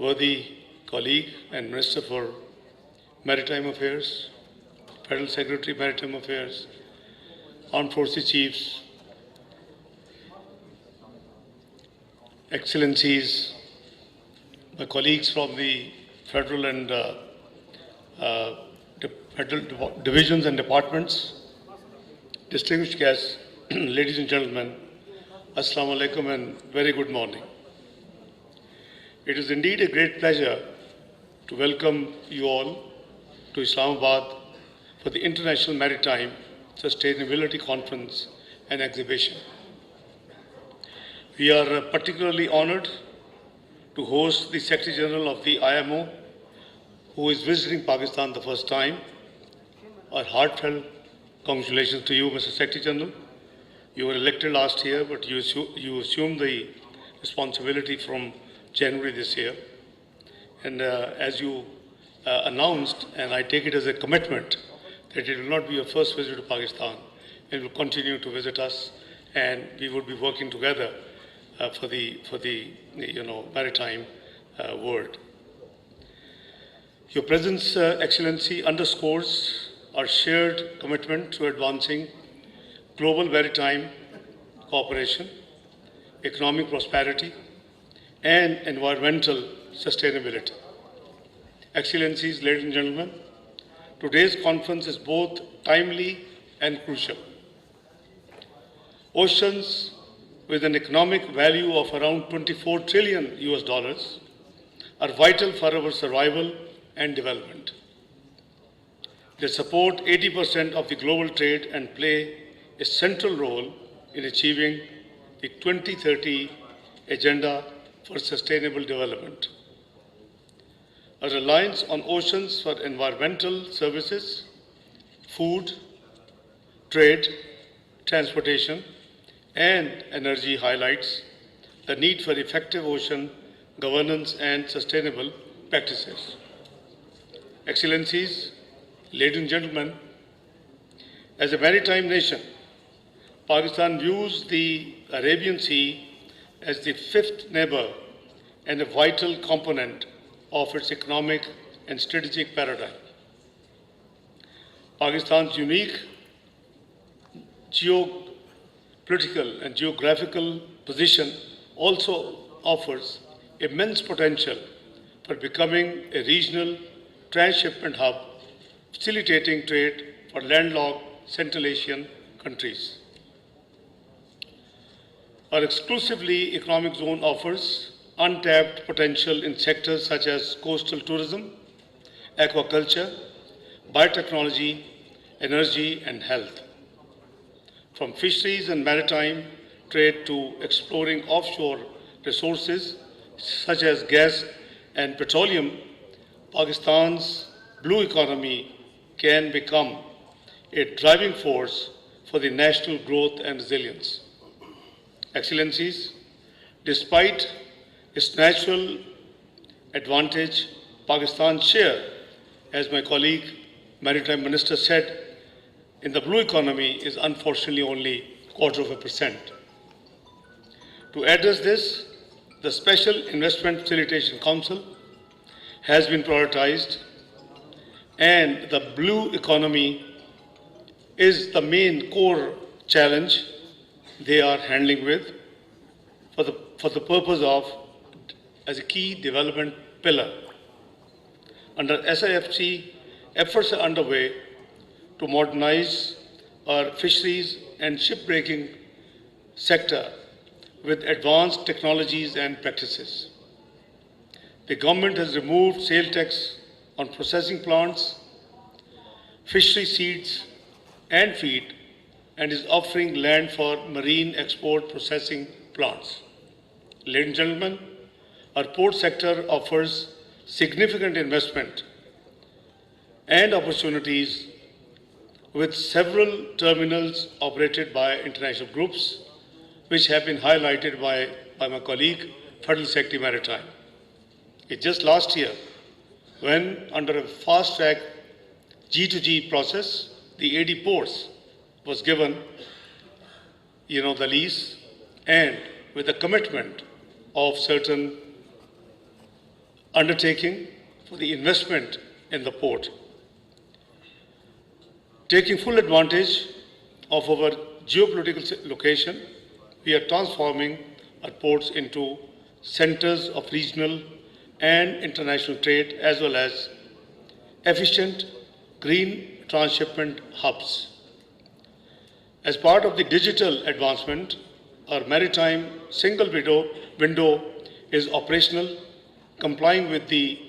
worthy colleague and Minister for Maritime Affairs, Federal Secretary Maritime Affairs, Armed Forces Chiefs, Excellencies, my colleagues from the federal and federal divisions and departments, distinguished guests, ladies and gentlemen, Assalamu alaikum and very good morning. It is indeed a great pleasure to welcome you all to Islamabad for the International Maritime Sustainability Conference and Exhibition. We are particularly honored to host the Secretary General of the IMO, who is visiting Pakistan the first time. Our heartfelt congratulations to you, Mr. Secretary General. You were elected last year, but you assumed the responsibility from January this year. And as you announced, and I take it as a commitment, that it will not be your first visit to Pakistan. It will continue to visit us, and we will be working together for the maritime world. Your presence, Excellency, underscores our shared commitment to advancing global maritime cooperation, economic prosperity, and environmental sustainability. Excellencies, ladies and gentlemen, today's conference is both timely and crucial. Oceans, with an economic value of around 24 trillion US dollars, are vital for our survival and development. They support 80% of the global trade and play a central role in achieving the 2030 Agenda for Sustainable Development. A reliance on oceans for environmental services, food, trade, transportation, and energy highlights the need for effective ocean governance and sustainable practices. Excellencies, ladies and gentlemen, as a maritime nation, Pakistan views the Arabian Sea as the fifth neighbor and a vital component of its economic and strategic paradigm. Pakistan's unique geopolitical and geographical position also offers immense potential for becoming a regional transshipment hub, facilitating trade for landlocked Central Asian countries. Our exclusively economic zone offers untapped potential in sectors such as coastal tourism, aquaculture, biotechnology, energy, and health. From fisheries and maritime trade to exploring offshore resources such as gas and petroleum, Pakistan's blue economy can become a driving force for the national growth and resilience. Excellencies, despite its natural advantage, Pakistan's share, as my colleague Maritime Minister said, in the blue economy is unfortunately only 0.25%. To address this, the Special Investment Facilitation Council has been prioritized, and the blue economy is the main core challenge they are handling with for the purpose of as a key development pillar. Under SIFC, efforts are underway to modernize our fisheries and shipbreaking sector with advanced technologies and practices. The government has removed sale tax on processing plants, fishery seeds and feed, and is offering land for marine export processing plants. Ladies and gentlemen, our port sector offers significant investment and opportunities with several terminals operated by international groups, which have been highlighted by my colleague, Federal Secretary Maritime. It's just last year, when under a fast-track G2G process, the AD ports was given, the lease, and with a commitment of certain undertaking for the investment in the port. Taking full advantage of our geopolitical location, we are transforming our ports into centers of regional and international trade as well as efficient green transshipment hubs. As part of the digital advancement, our maritime single window is operational, complying with the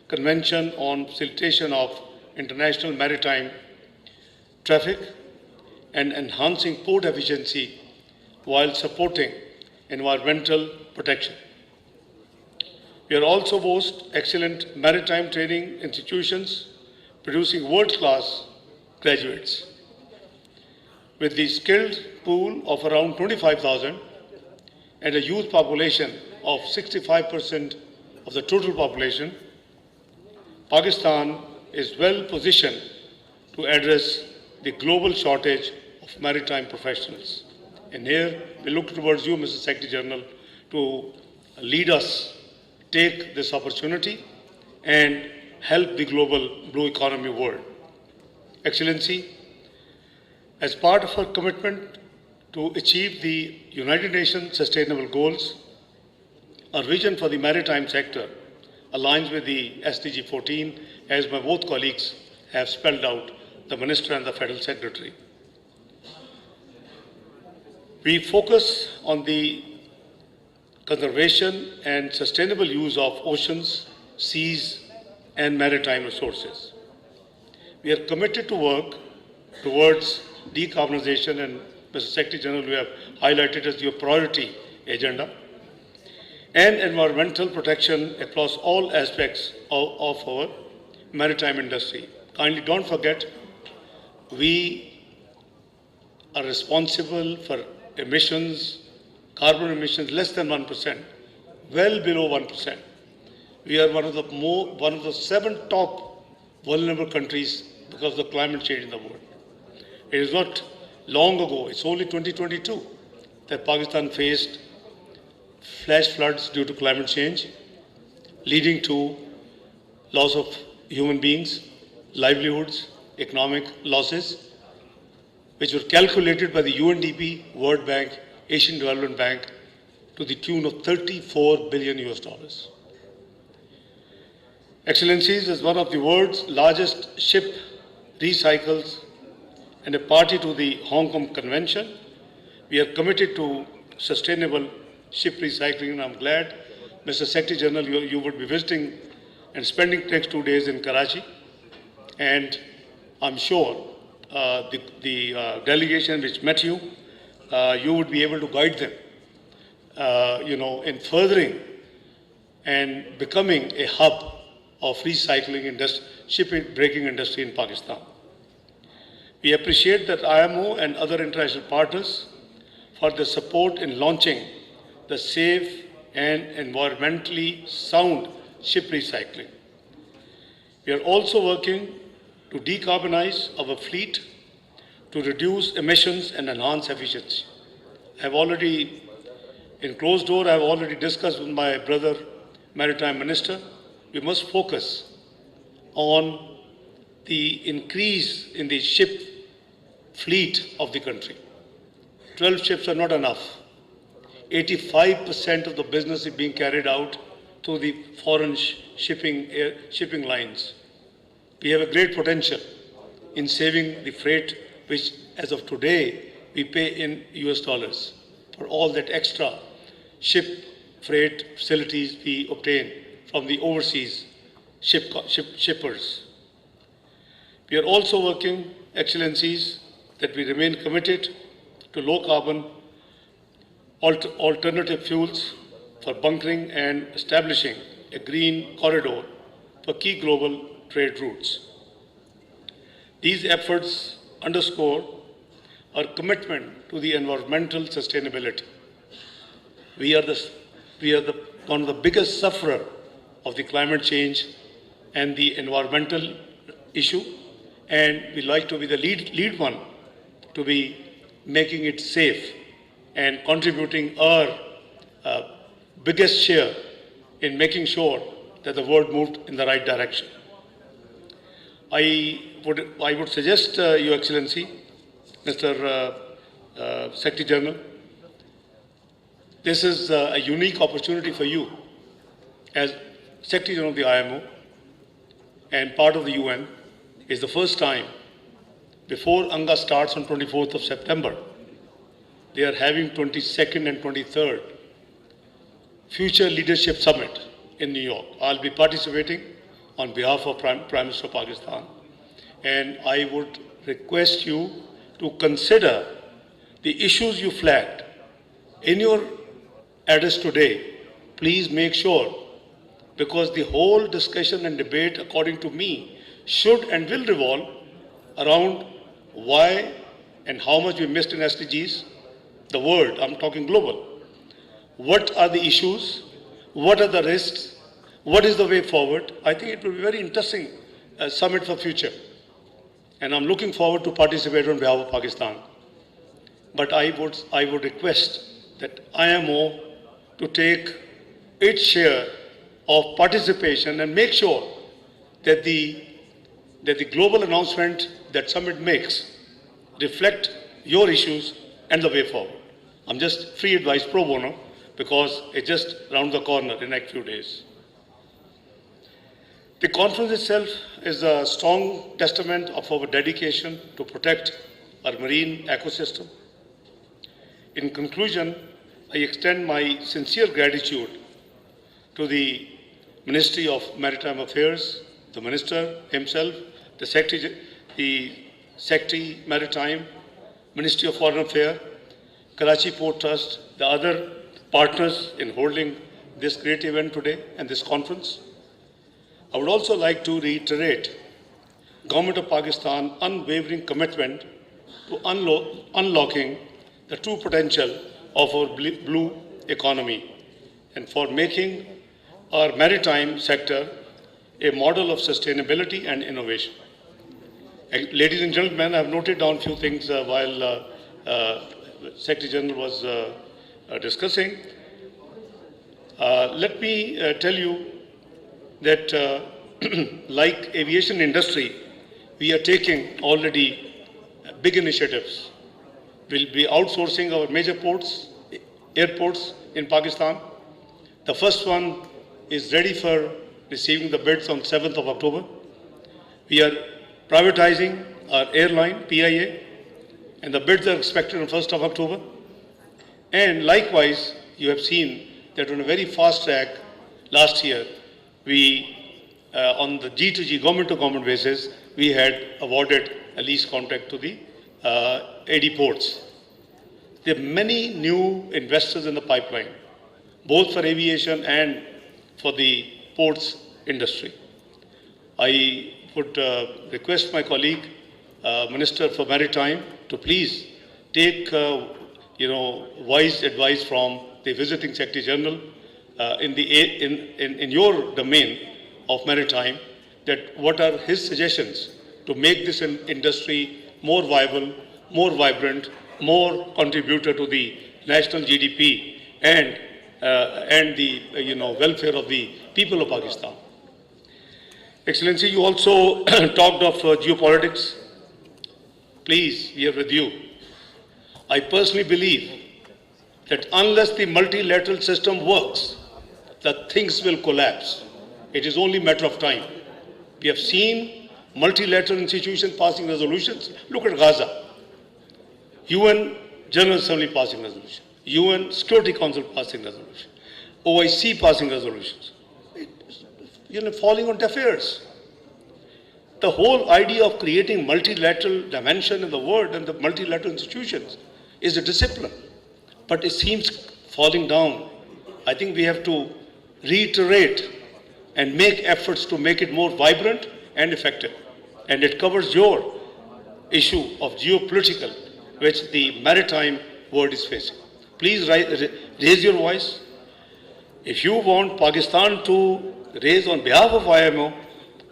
Convention on Facilitation of International Maritime Traffic and enhancing port efficiency while supporting environmental protection. We are also boast excellent maritime training institutions producing world-class graduates. With the skilled pool of around 25,000 and a youth population of 65% of the total population, Pakistan is well positioned to address the global shortage of maritime professionals. And here we look towards you, Mr. Secretary General, to lead us, take this opportunity and help the global blue economy world. Excellency, as part of our commitment to achieve the United Nations Sustainable Goals, our vision for the maritime sector aligns with the SDG 14, as my both colleagues have spelled out, the Minister and the Federal Secretary. We focus on the conservation and sustainable use of oceans, seas, and maritime resources. We are committed to work towards decarbonization, and Mr. Secretary General, we have highlighted as your priority agenda, and environmental protection across all aspects of our maritime industry. Kindly don't forget, we are responsible for emissions, carbon emissions less than 1%, well below 1%. We are one of the 7 top vulnerable countries because of the climate change in the world. It is not long ago, it's only 2022 that Pakistan faced flash floods due to climate change, leading to loss of human beings, livelihoods, economic losses, which were calculated by the UNDP, World Bank, Asian Development Bank to the tune of $34 billion. Excellencies, as one of the world's largest ship recycles and a party to the Hong Kong Convention, we are committed to sustainable ship recycling, and I'm glad, Mr. Secretary General, you would be visiting and spending the next 2 days in Karachi, and I'm sure the delegation which met you, you would be able to guide them, in furthering and becoming a hub of recycling industry, ship-breaking industry in Pakistan. We appreciate that IMO and other international partners for their support in launching the safe and environmentally sound ship recycling. We are also working to decarbonize our fleet to reduce emissions and enhance efficiency. In closed door, I have already discussed with my brother, Maritime Minister, we must focus on the increase in the ship fleet of the country. 12 ships are not enough. 85% of the business is being carried out through the foreign shipping lines. We have a great potential in saving the freight, which as of today we pay in US dollars for all that extra ship freight facilities we obtain from the overseas shippers. We are also working, Excellencies, that we remain committed to low carbon alternative fuels for bunkering and establishing a green corridor for key global trade routes. These efforts underscore our commitment to the environmental sustainability. We are one of the biggest sufferer of the climate change and the environmental issue, and we like to be the lead one to be making it safe and contributing our biggest share in making sure that the world moved in the right direction. I would suggest, Your Excellency, Mr. Secretary General, this is a unique opportunity for you as Secretary General of the IMO and part of the UN. Is the first time before UNGA starts on 24th of September. They are having 22nd and 23rd Future Leadership Summit in New York. I'll be participating on behalf of Prime Minister of Pakistan, and I would request you to consider the issues you flagged in your address today. Please make sure, because the whole discussion and debate, according to me, should and will revolve around why and how much we missed in SDGs, the world, I'm talking global. What are the issues? What are the risks? What is the way forward? I think it will be a very interesting summit for future. And I'm looking forward to participate on behalf of Pakistan. But I would request that IMO to take its share of participation and make sure that the global announcement that summit makes reflect your issues and the way forward. I'm just free advice pro bono because it's just around the corner in the next few days. The conference itself is a strong testament of our dedication to protect our marine ecosystem. In conclusion, I extend my sincere gratitude to the Ministry of Maritime Affairs, the Minister himself, the Secretary Maritime, Ministry of Foreign Affairs, Karachi Port Trust, the other partners in holding this great event today and this conference. I would also like to reiterate Government of Pakistan unwavering commitment to unlocking the true potential of our blue economy and for making our maritime sector a model of sustainability and innovation. Ladies and gentlemen, I have noted down a few things while Secretary General was discussing. Let me tell you that like aviation industry, we are taking already big initiatives. We'll be outsourcing our major ports, airports in Pakistan. The first one is ready for receiving the bids on 7th of October. We are privatizing our airline, PIA, and the bids are expected on 1st of October. And likewise, you have seen that on a very fast track, last year, we, on the G2G, government-to-government basis, we had awarded a lease contract to the AD ports. There are many new investors in the pipeline, both for aviation and for the ports industry. I would request my colleague, Minister for Maritime, to please take wise advice from the visiting Secretary General in your domain of maritime, that what are his suggestions to make this industry more viable, more vibrant, more contributor to the national GDP and the welfare of the people of Pakistan. Excellency, you also talked of geopolitics. Please, we are with you. I personally believe that unless the multilateral system works, that things will collapse. It is only a matter of time. We have seen multilateral institutions passing resolutions. Look at Gaza. UN General Assembly passing resolution. UN Security Council passing resolution. OIC passing resolutions. Falling on deaf ears. The whole idea of creating multilateral dimension in the world and the multilateral institutions is a discipline, but it seems falling down. I think we have to reiterate and make efforts to make it more vibrant and effective. And it covers your issue of geopolitical, which the maritime world is facing. Please raise your voice. If you want Pakistan to raise on behalf of IMO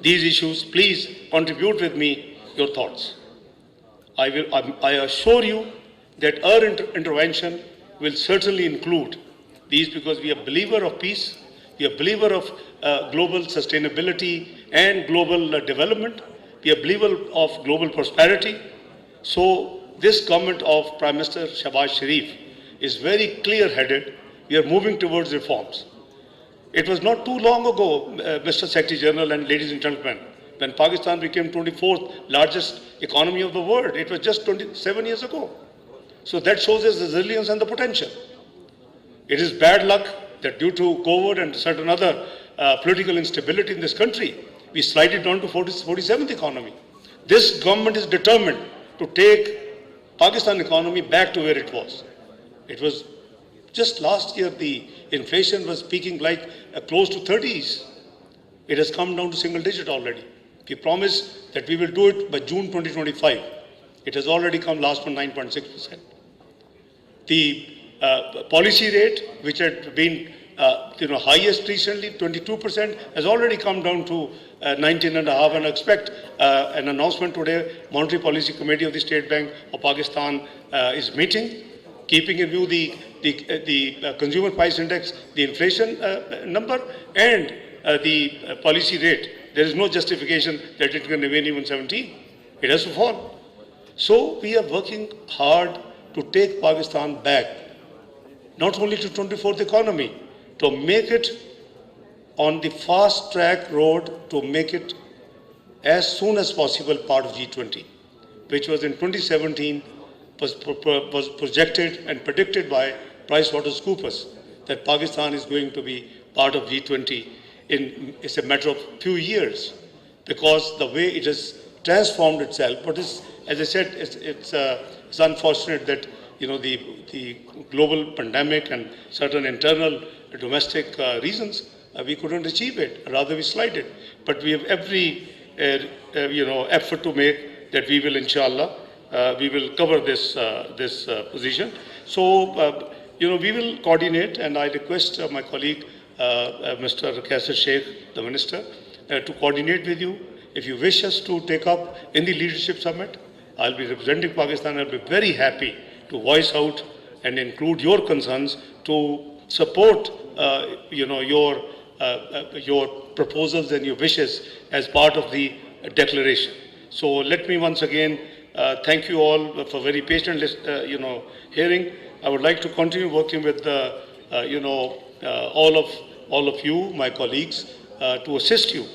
these issues, please contribute with me your thoughts. I assure you that our intervention will certainly include these, because we are believer of peace, We are a believer of global sustainability and global development. We are a believer of global prosperity. So this government of Prime Minister Shehbaz Sharif is very clear-headed. We are moving towards reforms. It was not too long ago, Mr. Secretary General and ladies and gentlemen, when Pakistan became 24th largest economy of the world. It was just 27 years ago. So that shows its resilience and the potential. It is bad luck that due to COVID and certain other political instability in this country, we slided down to 47th economy. This government is determined to take Pakistan economy back to where it was. It was just last year the inflation was peaking like close to 30s. It has come down to single digit already. We promised that we will do it by June 2025. It has already come last month 9.6%. The policy rate, which had been highest recently, 22%, has already come down to 19.5%, and I expect an announcement today. Monetary Policy Committee of the State Bank of Pakistan is meeting, keeping in view the consumer price index, the inflation number, and the policy rate. There is no justification that it can remain even 17. It has to fall. So we are working hard to take Pakistan back, not only to 24th economy, to make it on the fast track road to make it as soon as possible part of G20, which was in 2017 was projected and predicted by PricewaterhouseCoopers that Pakistan is going to be part of G20 it's a matter of few years, because the way it has transformed itself. But as I said, it's unfortunate that the global pandemic and certain internal domestic reasons we couldn't achieve it. Rather, we slided. But we have every effort to make that we will, inshallah, we will cover this position. So we will coordinate, and I request my colleague Mr. Kaisar Sheikh, the Minister, to coordinate with you. If you wish us to take up in the Leadership Summit, I'll be representing Pakistan. I'll be very happy to voice out and include your concerns to support your proposals and your wishes as part of the declaration. So let me once again thank you all for very patient hearing. I would like to continue working with all of you, my colleagues, to assist you.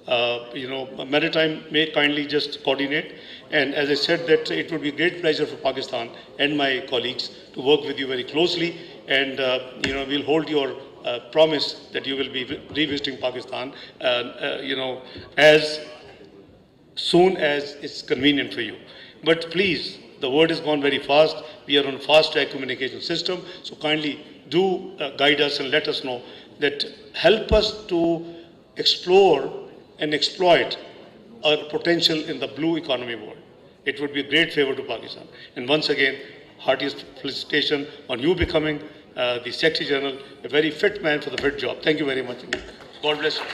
Maritime may kindly just coordinate. And as I said, that it would be a great pleasure for Pakistan and my colleagues to work with you very closely. And we'll hold your promise that you will be revisiting Pakistan, as soon as it's convenient for you. But please, the word has gone very fast. We are on a fast-track communication system. So kindly do guide us and let us know that help us to explore and exploit our potential in the blue economy world. It would be a great favor to Pakistan. And once again, heartiest felicitation on you becoming the Secretary General, a very fit man for the fit job. Thank you very much. God bless you.